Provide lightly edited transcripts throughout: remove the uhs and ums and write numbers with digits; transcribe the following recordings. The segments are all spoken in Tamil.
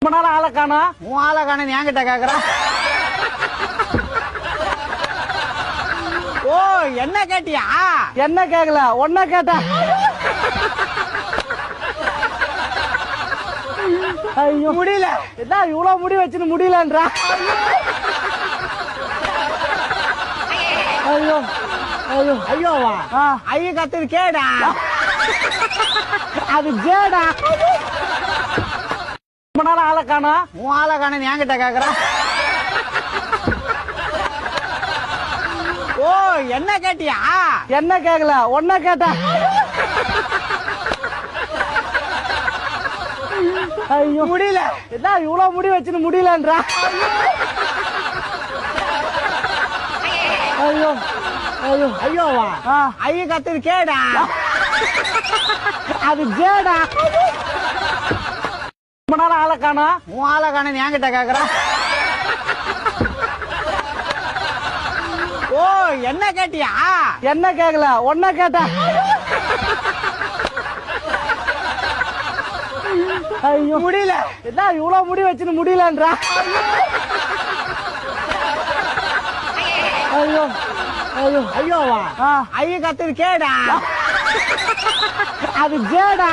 ரொம்ப நாள் ஆளை காணோம். உன் ஆளை காணோம் என்கிட்ட கேக்குறான். ஓ என்ன கேட்டியா? என்ன கேக்கல, ஒன்ன கேட்டேன். ஐயோ முடியல. என்ன இவ்வளவு முடி வச்சுன்னு முடியலன்றா? ஐயோ ஐயோ ஐயோவா ஐய கத்துது கேடா. அது ஜேடா. ரொம்ப நாள் ஆளை காணோம். உன் ஆளை காணோம் என்கிட்ட கேக்குறான். ஓ என்ன கேட்டியா? என்ன கேக்கல, ஒன்ன கேட்டேன். ஐயோ முடியல. என்ன இவ்வளவு முடி வச்சுன்னு முடியலன்றா? ஐயோ ஐயோ ஐயோவா ஐய கத்துது கேடா. அது ஜேடா. ரொம்ப நாள் ஆளை காணோம். உன் ஆளை காணோம் என்கிட்ட கேக்குறான். ஓ என்ன கேட்டியா? என்ன கேக்கல, ஒன்ன கேட்டேன். ஐயோ முடியல. என்ன இவ்வளவு முடி வச்சுன்னு முடியலன்றா? ஐயோ ஐயோ ஐயோவா ஐய கத்துது கேடா. அது ஜேடா.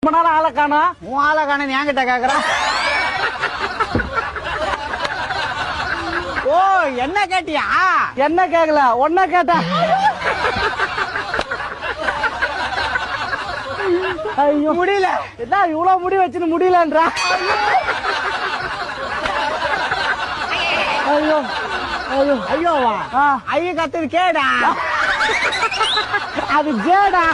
ரொம்ப நாள் ஆளை காணோம். உன் ஆளை காணோம் என்கிட்ட கேக்குறான். ஓ என்ன கேட்டியா? என்ன கேக்கல, ஒன்ன கேட்டேன். ஐயோ முடியல. என்ன இவ்வளவு முடி வச்சுன்னு முடியலன்றா? ஐயோ ஐயோ ஐயோவா ஐய கத்துது கேடா. அது ஜேடா.